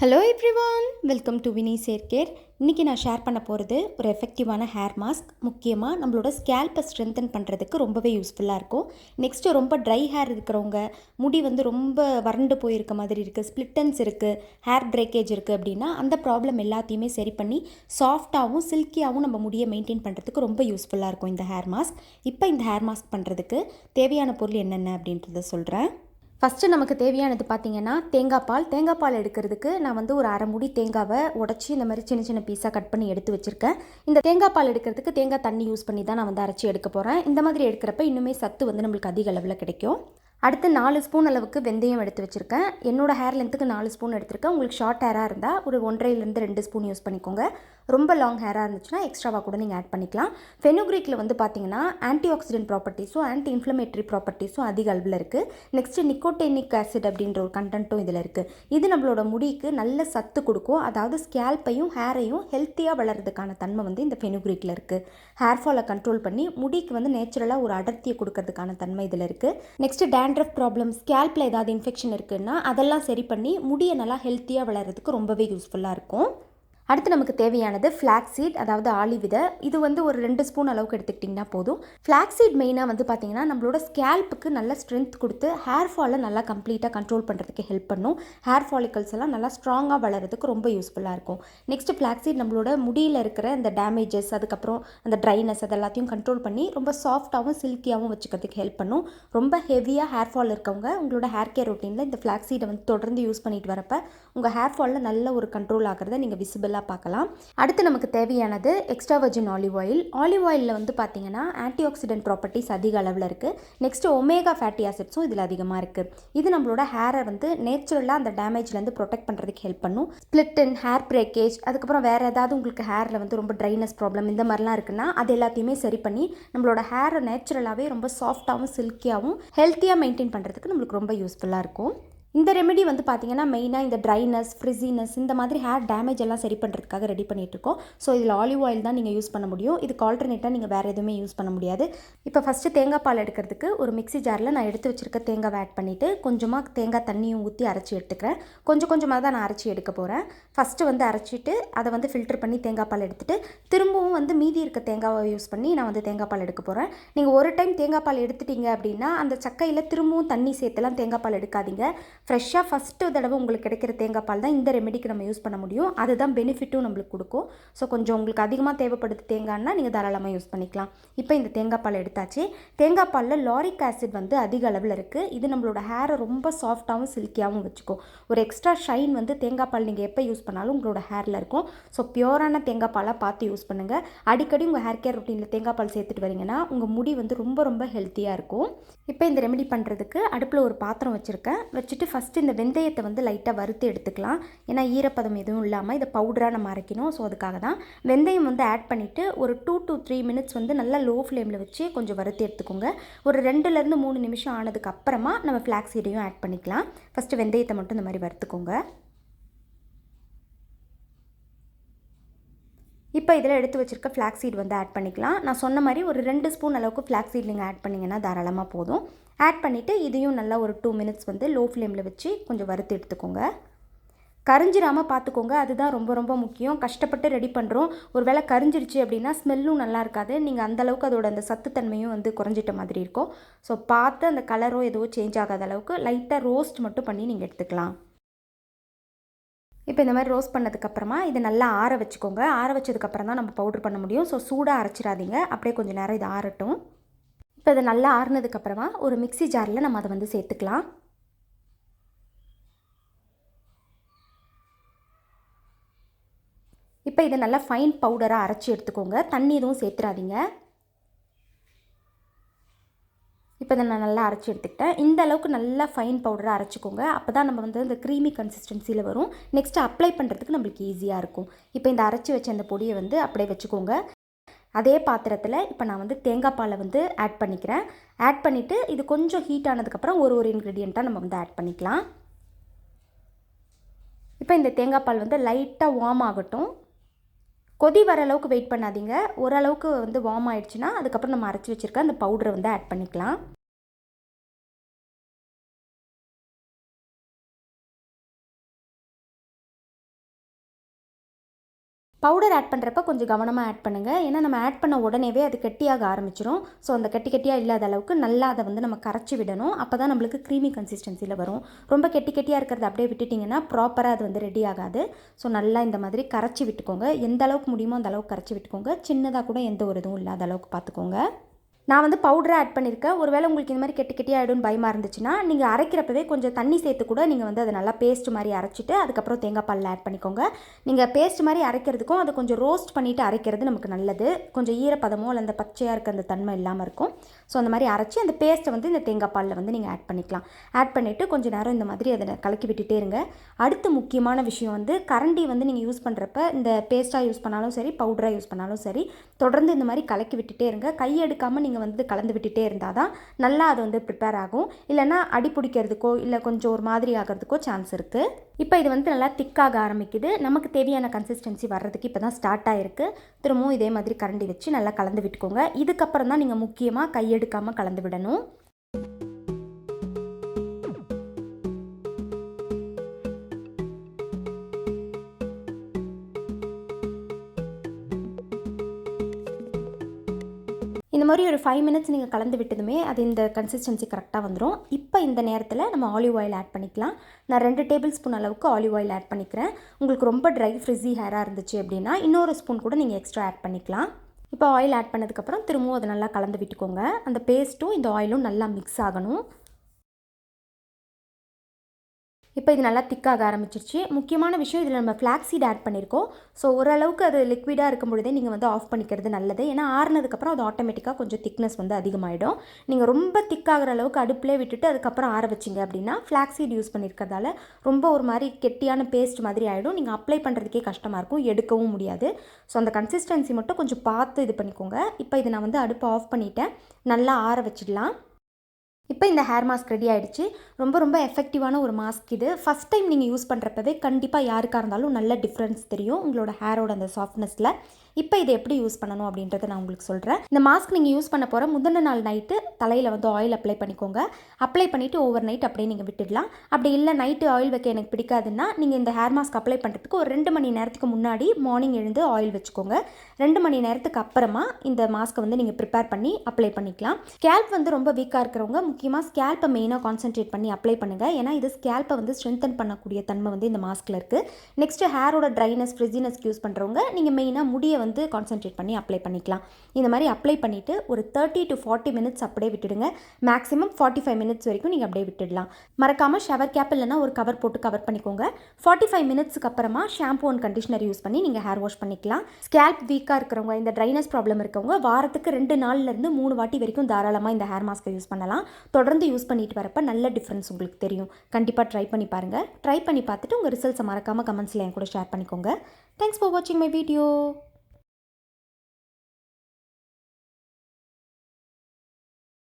Hello everyone, welcome to Vini's hair care. இன்றைக்கி நான் share பண்ண போகிறது ஒரு எஃபெக்டிவான ஹேர் மாஸ்க். முக்கியமாக நம்மளோட ஸ்கேல்ப்பை ஸ்ட்ரென்தன் பண்ணுறதுக்கு ரொம்பவே யூஸ்ஃபுல்லாக இருக்கும். நெக்ஸ்ட்டு ரொம்ப ட்ரை ஹேர் இருக்கிறவங்க, முடி ரொம்ப வறண்டு போயிருக்க மாதிரி இருக்குது, ஸ்ப்ளிட்டன்ஸ் இருக்குது, ஹேர் பிரேக்கேஜ் இருக்குது அப்படின்னா அந்த ப்ராப்ளம் எல்லாத்தையுமே சரி பண்ணி சாஃப்டாகவும் சில்கியாகவும் நம்ம முடியை மெயின்டைன் பண்ணுறதுக்கு ரொம்ப யூஸ்ஃபுல்லாக இருக்கும் இந்த ஹேர் மாஸ்க். இப்போ இந்த ஹேர் மாஸ்க் பண்ணுறதுக்கு தேவையான பொருள் என்னென்ன அப்படின்றத சொல்கிறேன். ஃபஸ்ட்டு நமக்கு தேவையானது பார்த்திங்கன்னா தேங்காய் பால் எடுக்கிறதுக்கு நான் ஒரு அரை மூடி தேங்காவை உடச்சி இந்த மாதிரி சின்ன சின்ன பீஸாக கட் பண்ணி எடுத்து வச்சுருக்கேன். இந்த தேங்காய் பால் எடுக்கிறதுக்கு தேங்காய் தண்ணி யூஸ் பண்ணி தான் நான் அரைச்சி எடுக்க போகிறேன். இந்த மாதிரி எடுக்கிறப்ப இன்னுமே சத்து நம்மளுக்கு அதிக அளவில் கிடைக்கும். அடுத்து 4 ஸ்பூன் அளவுக்கு வெந்தயம் எடுத்து வச்சுருக்கேன். என்னோடய ஹேர் லென்த்துக்கு 4 ஸ்பூன் எடுத்துருக்கேன். உங்களுக்கு ஷார்ட் ஹேராக இருந்தால் ஒரு 1.5லேருந்து 2 ஸ்பூன் யூஸ் பண்ணிக்கோங்க. ரொம்ப லாங் ஹேராக இருந்துச்சுன்னா எக்ஸ்ட்ராவாக கூட நீங்கள் ஆட் பண்ணிக்கலாம். ஃபெனுக்ரீக்கில் பார்த்தீங்கன்னா ஆன்டி ஆக்சிடென்ட் ப்ராப்பர்ட்டிஸும் ஆன்டி இன்ஃப்ளமேட்டரி ப்ராப்பர்ட்டிஸும் அதிக அளவில் இருக்குது. நெக்ஸ்ட்டு நிக்கோட்டேனிக் ஆசிட் அப்படின்ற ஒரு கண்டென்ட்டும் இதில் இருக்குது. இது நம்மளோட முடிக்கு நல்ல சத்து கொடுக்கும். அதாவது ஸ்கேல்ப்பையும் ஹேரையும் ஹெல்த்தியாக வளர்கிறதுக்கான தன்மை இந்த ஃபெனுக்ரீக்கில் இருக்குது. ஹேர் ஃபாலை கண்ட்ரோல் பண்ணி முடிக்கு நேச்சுரலாக ஒரு அடர்த்தியை கொடுக்கறதுக்கான தன்மை இதில் இருக்குது. நெக்ஸ்ட்டு டேண்ட்ரஃப் ப்ராப்ளம், ஸ்கேல்ப்பில் ஏதாவது இன்ஃபெக்ஷன் இருக்குதுன்னா அதெல்லாம் சரி பண்ணி முடியை நல்லா ஹெல்த்தியாக வளர்கிறதுக்கு ரொம்பவே யூஸ்ஃபுல்லாக இருக்கும். அடுத்து நமக்கு தேவையானது ஃப்ளாக்ஸ் சீட், அதாவது ஆளி விதை. இது ஒரு 2 ஸ்பூன் அளவுக்கு எடுத்துக்கிட்டிங்கன்னா போதும். ஃப்ளாக்ஸ் சீட் மெயினாக பார்த்தீங்கன்னா நம்மளோட ஸ்கேல்ப்புக்கு நல்ல ஸ்ட்ரென்த் கொடுத்து ஹேர் ஃபாலை நல்லா கம்ப்ளீட்டாக கண்ட்ரோல் பண்ணுறதுக்கு ஹெல்ப் பண்ணும். ஹேர் ஃபாலிகல்ஸ் எல்லாம் நல்லா ஸ்ட்ராங்காக வளர்கிறதுக்கு ரொம்ப யூஸ்ஃபுல்லாக இருக்கும். நெக்ஸ்ட் ஃப்ளாக்ஸ் சீட் நம்மளோட முடியில் இருக்கிற அந்த டேமேஜஸ், அதுக்கப்புறம் அந்த ட்ரைனஸ் அது எல்லாத்தையும் கண்ட்ரோல் பண்ணி ரொம்ப சாஃப்டாகவும் சில்கியாகவும் வச்சுக்கிறதுக்கு ஹெல்ப் பண்ணும். ரொம்ப ஹெவியாக ஹேர் ஃபால் இருக்கவங்க உங்களோட ஹேர் கேர் ரொட்டீனில் இந்த ஃப்ளாக்ஸ் சீடை தொடர்ந்து யூஸ் பண்ணிட்டு வரப்போ உங்கள் ஹேர் ஃபாலில் நல்ல ஒரு கண்ட்ரோல் ஆகிறத நீங்கள் விசிபிளாக பார்க்கலாம். அடுத்து நமக்கு தேவையானது extra virgin olive oil. Olive ஆயிலில் பார்த்தீங்கன்னா ஆன்டி ஆக்சிடென்ட் ப்ராப்பர்ட்டிஸ் அதிக அளவில் இருக்குது. நெக்ஸ்ட் ஒமேகா ஃபேட்டி ஆசிட்ஸும் இதில் அதிகமாக இருக்குது. இது நம்மளோட ஹேரை நேச்சுரலாக அந்த டேமேஜ்லேருந்து ப்ரொடெக்ட் பண்ணுறதுக்கு ஹெல்ப் பண்ணும். ஸ்ப்ளிட்டன், ஹேர் பிரேக்கேஜ், அதுக்கப்புறம் வேறு ஏதாவது உங்களுக்கு ஹேரில் ரொம்ப ட்ரைனஸ் ப்ராப்ளம் இந்த மாதிரிலாம் இருக்குன்னா அது எல்லாத்தையுமே சரி பண்ணி நம்மளோட ஹேரை நேச்சுரலாகவே ரொம்ப சாஃப்டாகவும் சில்கியாகவும் ஹெல்த்தியாக மெயின்டைன் பண்ணுறதுக்கு நம்மளுக்கு ரொம்ப யூஸ்ஃபுல்லாக இருக்கும். இந்த ரெமெடி பார்த்தீங்கன்னா மெயினாக இந்த ட்ரைனஸ், ஃப்ரிஸினஸ் இந்த மாதிரி ஹேர் டேமேஜ் எல்லாம் சரி பண்ணுறதுக்காக ரெடி பண்ணிகிட்ருக்கோம். ஸோ இதில் ஆலிவ் ஆயில் தான் நீங்கள் யூஸ் பண்ண முடியும். இதுக்கு ஆல்டர்னேட்டாக நீங்கள் வேறு எதுவுமே யூஸ் பண்ண முடியாது. இப்போ ஃபஸ்ட்டு தேங்காய் பால் எடுக்கிறதுக்கு ஒரு மிக்ஸி ஜாரில் நான் எடுத்து வச்சுருக்க தேங்காவை ஆட் பண்ணிவிட்டு கொஞ்சமாக தேங்காய் தண்ணியும் ஊற்றி அரைச்சி எடுத்துக்கிறேன். கொஞ்சமாக தான் நான் அரைச்சி எடுக்க போகிறேன். ஃபஸ்ட்டு அரைச்சிட்டு அதை ஃபில்டர் பண்ணி தேங்காய் பால் எடுத்துகிட்டு திரும்பவும் மீதி இருக்க தேங்காவை யூஸ் பண்ணி நான் தேங்காய் பால் எடுக்க போகிறேன். நீங்கள் ஒரு டைம் தேங்காய் பால் எடுத்துட்டீங்க அப்படின்னா அந்த சக்கையில் திரும்பவும் தண்ணி சேர்த்துலாம் தேங்காய் பால் எடுக்காதீங்க. ஃப்ரெஷ்ஷாக ஃபஸ்ட்டு தடவை உங்களுக்கு கிடைக்கிற தேங்காய் பால் தான் இந்த ரெமெடிக்கு நம்ம யூஸ் பண்ண முடியும். அதுதான் பெனிஃபிட்டும் நம்மளுக்கு கொடுக்கும். ஸோ கொஞ்சம் உங்களுக்கு அதிகமாக தேவைப்படுது தேங்காய்னா நீங்கள் தாராளமாக யூஸ் பண்ணிக்கலாம். இப்போ இந்த தேங்காய் பால் எடுத்தாச்சு. தேங்காய் பாலில் லாரிக் ஆசிட் அதிக அளவில் இருக்குது. இது நம்மளோட ஹேரை ரொம்ப சாஃப்டாகவும் சில்கியாகவும் வச்சுக்கும். ஒரு எக்ஸ்ட்ரா ஷைன் தேங்காய் பால் நீங்கள் எப்போ யூஸ் பண்ணாலும் உங்களோட ஹேரில் இருக்கும். ஸோ பியூரான தேங்காய் பாலாக பார்த்து யூஸ் பண்ணுங்கள். அடிக்கடி உங்கள் ஹேர் கேர் ரொட்டீனில் தேங்காய் பால் சேர்த்துட்டு வரீங்கன்னா உங்கள் முடி ரொம்ப ஹெல்த்தியாக இருக்கும். இப்போ இந்த ரெமெடி பண்ணுறதுக்கு அடுப்பில் ஒரு பாத்திரம் வச்சுட்டு ஃபஸ்ட்டு இந்த வெந்தயத்தை லைட்டாக வறுத்து எடுத்துக்கலாம். ஏன்னா ஈரப்பதம் எதுவும் இல்லாமல் இதை பவுடராக நம்ம அரைக்கணும். ஸோ அதுக்காக தான் வெந்தயம் ஆட் பண்ணிவிட்டு ஒரு 2 to 3 மினிட்ஸ் நல்லா லோ ஃப்ளேமில் வச்சு கொஞ்சம் வறுத்து எடுத்துக்கோங்க. ஒரு 2லேருந்து 3 நிமிஷம் ஆனதுக்கு அப்புறமா நம்ம ஃப்ளாக்ஸ் சீடையும் ஆட் பண்ணிக்கலாம். ஃபஸ்ட்டு வெந்தயத்தை மட்டும் இந்த மாதிரி வறுத்துக்கோங்க. இப்போ இதில் எடுத்து வச்சுருக்க ஃப்ளாக்ஸ் சீட் ஆட் பண்ணிக்கலாம். நான் சொன்ன மாதிரி ஒரு 2 ஸ்பூன் அளவுக்கு ஃப்ளாக்ஸ் சீட் நீங்கள் ஆட் பண்ணிங்கன்னா தாராளமாக போதும். ஆட் பண்ணிவிட்டு இதையும் நல்லா ஒரு 2 மினிட்ஸ் லோ ஃப்ளேமில் வச்சு கொஞ்சம் வறுத்து எடுத்துக்கோங்க. கரிஞ்சிடாமல் பார்த்துக்கோங்க, அதுதான் ரொம்ப முக்கியம். கஷ்டப்பட்டு ரெடி பண்ணுறோம், ஒரு வேளை கரிஞ்சிருச்சு அப்படின்னா ஸ்மெல்லும் நல்லா இருக்காது. நீங்கள் அந்தளவுக்கு அதோட அந்த சத்துத்தன்மையும் குறைஞ்சிட்ட மாதிரி இருக்கும். ஸோ பார்த்து அந்த கலரோ எதுவோ சேஞ்ச் ஆகாத அளவுக்கு லைட்டாக ரோஸ்ட் மட்டும் பண்ணி நீங்கள் எடுத்துக்கலாம். இப்போ இந்த மாதிரி ரோஸ்ட் பண்ணதுக்கப்புறமா இதை நல்லா ஆற வச்சுக்கோங்க. ஆற வச்சதுக்கப்புறம் தான் நம்ம பவுட்ரு பண்ண முடியும். ஸோ சூடாக அரைச்சிடாதீங்க, அப்படியே கொஞ்சம் நேரம் இது ஆறட்டும். இப்போ இதை நல்லா ஆறுனதுக்கப்புறமா ஒரு மிக்ஸி ஜாரில் நம்ம அதை சேர்த்துக்கலாம். இப்போ இதை நல்லா ஃபைன் பவுடராக அரைச்சி எடுத்துக்கோங்க. தண்ணி எதுவும் சேர்த்துறாதீங்க. இப்போ இதை நான் நல்லா அரைச்சி எடுத்துக்கிட்டேன். இந்த அளவுக்கு நல்லா ஃபைன் பவுடராக அரைச்சிக்கோங்க. அப்போ தான் நம்ம இந்த க்ரீமி கன்சிஸ்டன்சியில் வரும். நெக்ஸ்ட்டு அப்ளை பண்ணுறதுக்கு நம்மளுக்கு ஈஸியாக இருக்கும். இப்போ இந்த அரைச்சி வச்ச அந்த பொடியை அப்படியே வச்சுக்கோங்க. அதே பாத்திரத்தில் இப்போ நான் தேங்காய் பாலை ஆட் பண்ணிக்கிறேன். ஆட் பண்ணிவிட்டு இது கொஞ்சம் ஹீட் ஆனதுக்கப்புறம் ஒரு இன்க்ரீடியண்ட்டாக நம்ம ஆட் பண்ணிக்கலாம். இப்போ இந்த தேங்காய் பால் லைட்டாக வார்ம் ஆகட்டும். கொதி வர அளவுக்கு வெயிட் பண்ணாதீங்க. ஓரளவுக்கு வார்ம் ஆகிடுச்சுன்னா அதுக்கப்புறம் நம்ம அரைச்சி வச்சுருக்க அந்த பவுடரை ஆட் பண்ணிக்கலாம். பவுடர் ஆட் பண்ணுறப்ப கொஞ்சம் கவனமாக ஆட் பண்ணுங்கள். ஏன்னா நம்ம ஆட் பண்ண உடனேவே அது கெட்டியாக ஆரம்பிச்சிடும். ஸோ அந்த கெட்டியாக இல்லாத அளவுக்கு நல்லா அதை வந்து நம்ம கரைச்சி விடணும். அப்போ தான் நம்மளுக்கு க்ரீமி கன்சிஸ்டன்சியில் வரும். ரொம்ப கெட்டியாக இருக்கிறத அப்படியே விட்டுட்டிங்கன்னா ப்ராப்பராக அது வந்து ரெடி ஆகாது. ஸோ நல்லா இந்த மாதிரி கரைச்சி விட்டுக்கோங்க. எந்த அளவுக்கு முடியுமோ அந்த அளவுக்கு கரைச்சி விட்டுக்கோங்க. சின்னதாக கூட எந்த ஒரு இதுவும் இல்லாத அளவுக்கு பார்த்துக்கோங்க. நான் வந்து பவுடரை ஆட் பண்ணியிருக்கேன். ஒருவேளை உங்களுக்கு இந்த மாதிரி கெட்டியாகிடும்னு பயமாக இருந்துச்சுன்னா நீங்கள் அரைக்கிறப்பவே கொஞ்சம் தண்ணி சேர்த்து கூட நீங்கள் வந்து அதை நல்லா பேஸ்ட் மாதிரி அரைச்சிட்டு அதுக்கப்புறம் தேங்காய் பாலில் ஆட் பண்ணிக்கோங்க. நீங்கள் பேஸ்ட் மாதிரி அரைக்கிறதுக்கும் அதை கொஞ்சம் ரோஸ்ட் பண்ணிவிட்டு அரைக்கிறது நமக்கு நல்லது. கொஞ்சம் ஈரப்பதமோ இல்லை அந்த பச்சையாக இருக்க அந்த தன்மை இல்லாமல் இருக்கும். ஸோ அந்த மாதிரி அரைச்சி அந்த பேஸ்ட்டை வந்து இந்த தேங்காய் பாலில் வந்து நீங்கள் ஆட் பண்ணிக்கலாம். ஆட் பண்ணிவிட்டு கொஞ்சம் நேரம் இந்த மாதிரி அதை கலக்கி விட்டுட்டே இருங்க. அடுத்து முக்கியமான விஷயம் வந்து கரண்டி வந்து நீங்கள் யூஸ் பண்ணுறப்ப இந்த பேஸ்ட்டாக யூஸ் பண்ணாலும் சரி, பவுடராக யூஸ் பண்ணாலும் சரி, தொடர்ந்து இந்த மாதிரி கலக்கி விட்டுட்டே இருங்க. கை எடுக்காமல் நீங்கள் வந்து கலந்து விட்டுட்டே இருந்தால் தான் நல்லா அது வந்து ப்ரிப்பேர் ஆகும். இல்லைன்னா அடி பிடிக்கிறதுக்கோ இல்லை கொஞ்சம் ஒரு மாதிரி ஆகிறதுக்கோ சான்ஸ் இருக்குது. இப்போ இது வந்து நல்லா திக்காக ஆரம்பிக்குது. நமக்கு தேவையான கன்சிஸ்டன்சி வர்றதுக்கு இப்போ தான் ஸ்டார்ட் ஆகிருக்கு. திரும்பவும் இதே மாதிரி கரண்டி வச்சு நல்லா கலந்து விட்டுக்கோங்க. இதுக்கப்புறம் தான் நீங்கள் முக்கியமாக கையெடுக்காமல் கலந்து விடணும். இந்த மாதிரி ஒரு 5 மினிட்ஸ் நீங்கள் கலந்து விட்டதுமே அது இந்த கன்சிஸ்டன்சி கரெக்டாக வந்துடும். இப்போ இந்த நேரத்தில் நம்ம ஆலிவ் ஆயில் ஆட் பண்ணிக்கலாம். நான் 2 டேபிள் ஸ்பூன் அளவுக்கு ஆலிவ் ஆயில் ஆட் பண்ணிக்கிறேன். உங்களுக்கு ரொம்ப ட்ரை ஃப்ரிஸி ஹேராக இருந்துச்சு அப்படின்னா இன்னொரு ஸ்பூன் கூட நீங்கள் எக்ஸ்ட்ரா ஆட் பண்ணிக்கலாம். இப்போ ஆயில் ஆட் பண்ணதுக்கப்புறம் திரும்பவும் அதை நல்லா கலந்து விட்டுக்கோங்க. அந்த பேஸ்ட்டும் இந்த ஆயிலும் நல்லா மிக்ஸ் ஆகணும். இப்போ இது நல்லா திக்காக ஆரம்பிச்சிருச்சு. முக்கியமான விஷயம் இதில் நம்ம ஃப்ளாக்ஸீட் ஆட் பண்ணியிருக்கோம். ஸோ ஓரளவுக்கு அது லிக்விடாக இருக்கும் பொழுதே நீங்கள் வந்து ஆஃப் பண்ணிக்கிறது நல்லது. ஏன்னா ஆறுனதுக்கப்புறம் அது ஆட்டோமேட்டிக்காக கொஞ்சம் திக்னஸ் வந்து அதிகமாகிடும். நீங்கள் ரொம்ப திக்காகிற அளவுக்கு அடுப்பிலே விட்டுட்டு அதுக்கப்புறம் ஆற வச்சிங்க அப்படின்னா ஃப்ளாக்ஸீட் யூஸ் பண்ணியிருக்கிறதால ரொம்ப ஒரு மாதிரி கெட்டியான பேஸ்ட் மாதிரி ஆகிடும். நீங்கள் அப்ளை பண்ணுறதுக்கே கஷ்டமாக இருக்கும், எடுக்கவும் முடியாது. ஸோ அந்த கன்சிஸ்டன்சி மட்டும் கொஞ்சம் பார்த்து இது பண்ணிக்கோங்க. இப்போ இதை நான் வந்து அடுப்பை ஆஃப் பண்ணிவிட்டேன். நல்லா ஆற வச்சிடலாம். இப்போ இந்த ஹேர் மாஸ்க் ரெடி ஆகிடுச்சு. ரொம்ப எஃபெக்டிவான ஒரு மாஸ்க் இது. ஃபஸ்ட் டைம் நீங்கள் யூஸ் பண்ணுறப்பவே கண்டிப்பாக யாருக்காக இருந்தாலும் நல்ல டிஃப்ரென்ஸ் தெரியும் உங்களோட ஹேரோட அந்த சாஃப்ட்னஸில். இப்போ இதை எப்படி யூஸ் பண்ணணும் அப்படின்றத நான் உங்களுக்கு சொல்கிறேன். இந்த மாஸ்க் நீங்கள் யூஸ் பண்ண போகிற முந்தின நாள் நைட்டு தலையில் வந்து ஆயில் அப்ளை பண்ணிக்கோங்க. அப்ளை பண்ணிவிட்டு ஓவர் நைட் அப்படியே நீங்கள் விட்டுடலாம். அப்படி இல்லை நைட்டு ஆயில் வைக்க எனக்கு பிடிக்காதுன்னா நீங்கள் இந்த ஹேர் மாஸ்க் அப்ளை பண்ணுறதுக்கு ஒரு 2 மணி நேரத்துக்கு முன்னாடி மார்னிங் எழுந்து ஆயில் வச்சுக்கோங்க. 2 மணி நேரத்துக்கு அப்புறமா இந்த மாஸ்க்கை வந்து நீங்கள் ப்ரிப்பேர் பண்ணி அப்ளை பண்ணிக்கலாம். ஸ்கேல்ப் வந்து ரொம்ப வீக்காக இருக்கிறவங்க முக்கியமாக ஸ்கேல்ப்பை மெயினாக கான்சென்ட்ரேட் பண்ணி அப்ளை பண்ணுங்கள். ஏன்னா இது ஸ்கேல்ப்பை வந்து ஸ்ட்ரென்தன் பண்ணக்கூடிய தன்மை வந்து இந்த மாஸ்கில் இருக்குது. நெக்ஸ்ட்டு ஹேரோட ட்ரைனஸ் ஃப்ரிஸினஸ்க்கு யூஸ் பண்ணுறவங்க நீங்கள் மெயினாக முடியை வந்து கான்சென்ட்ரேட் பண்ணி அப்ளை பண்ணிக்கலாம். இந்த மாதிரி அப்ளை பண்ணிவிட்டு ஒரு 30 to 40 மினிட்ஸ் அப்படியே விட்டுடுங்க. மேக்ஸிமம் 45 மினிட்ஸ் வரைக்கும் நீங்கள் அப்படியே விட்டுடலாம். மறக்காமல் ஷவர் கேப் இல்லைனா ஒரு கவர் போட்டு கவர் பண்ணிக்கோங்க. 45 மினிட்ஸ்க்கு அப்புறமா ஷாம்பு அண்ட் கண்டிஷனர் யூஸ் பண்ணி நீங்கள் ஹேர் வாஷ் பண்ணிக்கலாம். ஸ்கேல்ப் வீக்காக இருக்கிறவங்க, இந்த ட்ரைனஸ் ப்ராப்ளம் இருக்கவங்க வாரத்துக்கு 2 நாள்லேருந்து 3 வாட்டி வரைக்கும் தாராளமாக இந்த ஹேர் மாஸ்க்கை யூஸ் பண்ணலாம். தொடர்ந்து யூஸ் பண்ணிட்டு வரப்போ நல்ல டிஃப்ரென்ஸ் உங்களுக்கு தெரியும். கண்டிப்பாக ட்ரை பண்ணி பாருங்கள். ட்ரை பண்ணி பார்த்துட்டு உங்கள் ரிசல்ட்ஸை மறக்காமல் கமெண்ட்ஸில் என் கூட ஷேர் பண்ணிக்கோங்க. தேங்க்ஸ் ஃபார் வாட்சிங் மை வீடியோ.